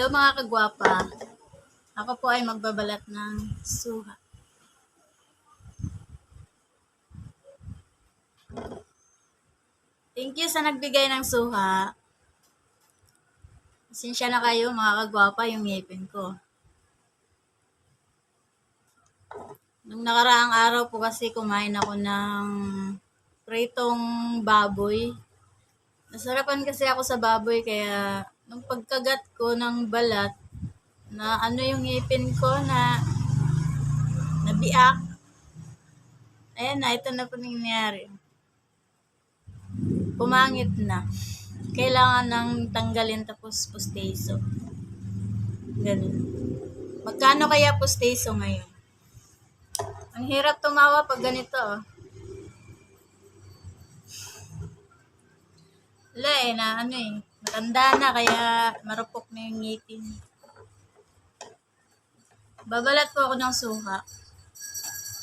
Hello mga kagwapa. Ako po ay magbabalat ng suha. Thank you sa nagbigay ng suha. Pasensya na kayo mga kagwapa yung ngipin ko. Nung nakaraang araw po kasi kumain ako ng pritong baboy. Nasarapan kasi ako sa baboy kaya nung pagkagat ko ng balat na ano yung ngipin ko na nabiak. Ayan na, ito na po nangyayari. Pumangit na. Kailangan nang tanggalin tapos pusteso. Ganun. Magkano kaya pusteso ngayon? Ang hirap tumawa pag ganito. Wala na ano matanda na kaya marupok na yung ngipin. Babalat po ako ng suha.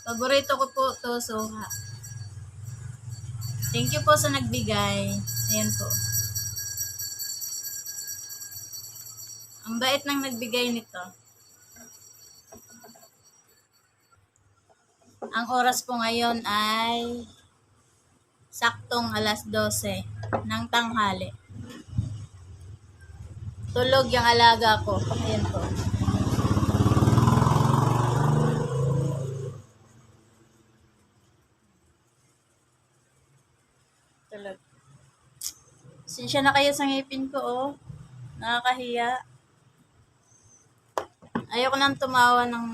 Paborito ko po to suha. Thank you po sa nagbigay. Ayan po. Ang bait ng nagbigay nito. Ang oras po ngayon ay saktong 12:00 ng tanghali. Tulog yung alaga ko. Ayan po. Tulog. Sinsya na kayo sa ngipin ko, oh. Nakakahiya. Ayoko nang tumawa ng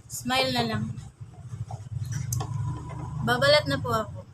smile na lang. Babalat na po ako.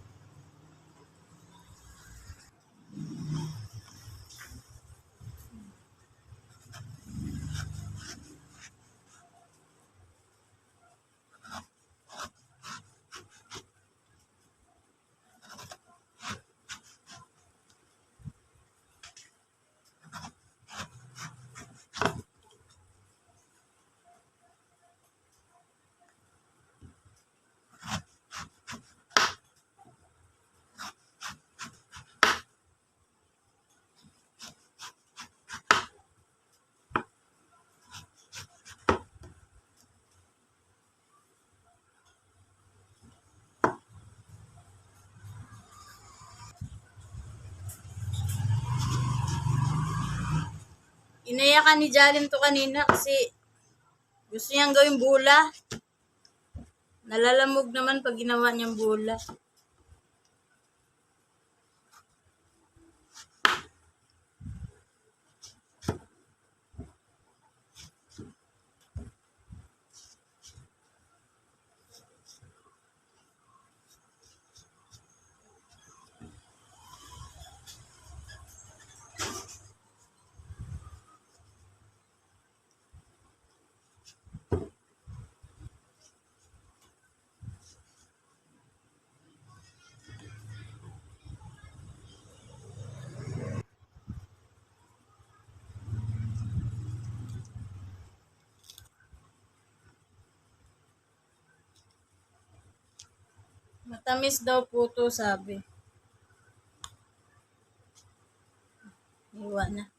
Inayakan ni Jalin to kanina kasi gusto niyang gawing bula. Nalalamog naman pag ginawa niyang bula. Matamis daw po to, sabi. Iwa na.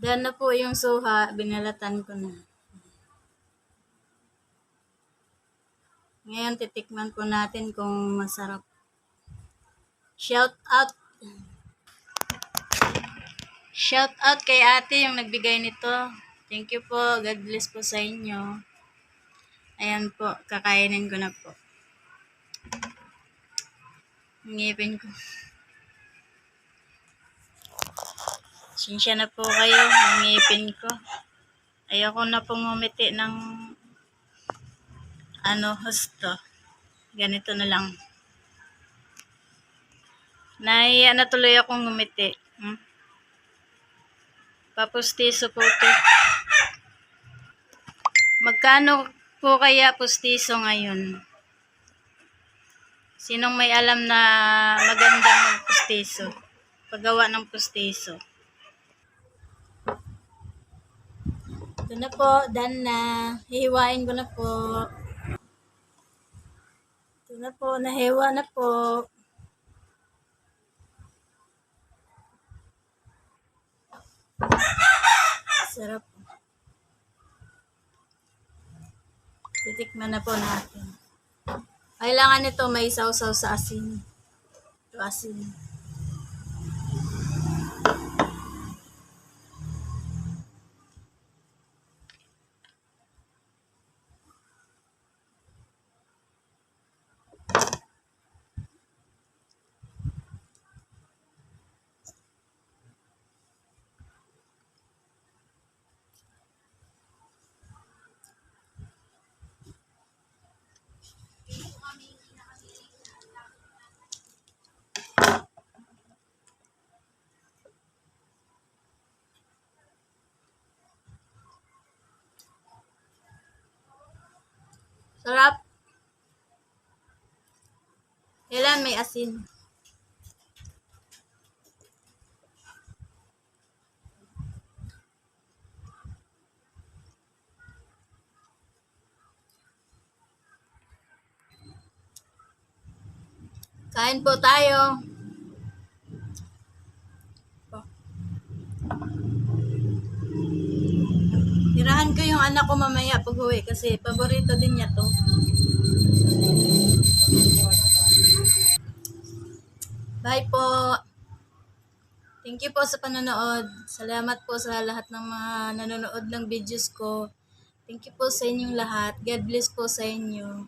Dahil na po yung suha, binalatan ko na. Ngayon, titikman po natin kung masarap. Shout out. Shout out kay ate yung nagbigay nito. Thank you po. God bless po sa inyo. Ayan po, kakainin ko na po. Ngipin ko. Sinsya na po kayo, ngipin ko. Ayoko na pong ngumiti ng husto. Ganito na lang. Nahiya na tuloy akong ngumiti. Papustiso po ito. Magkano po kaya pustiso ngayon? Sinong may alam na magandang magpustiso? Paggawa ng pustiso. Ito na po, done na. Hihiwain ko na po. Ito na po, nahiwa na po. Sarap. Titikman na po natin. Kailangan nito may sausaw sa asin. Ito asin. Sarap. Kailan may asin. Kain po tayo. Tirahan ko yung anak ko mamaya pag uwi kasi paborito din niya to. Bye po. Thank you po sa panonood. Salamat po sa lahat ng mga nanonood ng videos ko. Thank you po sa inyong lahat. God bless po sa inyo.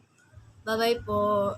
Bye-bye po.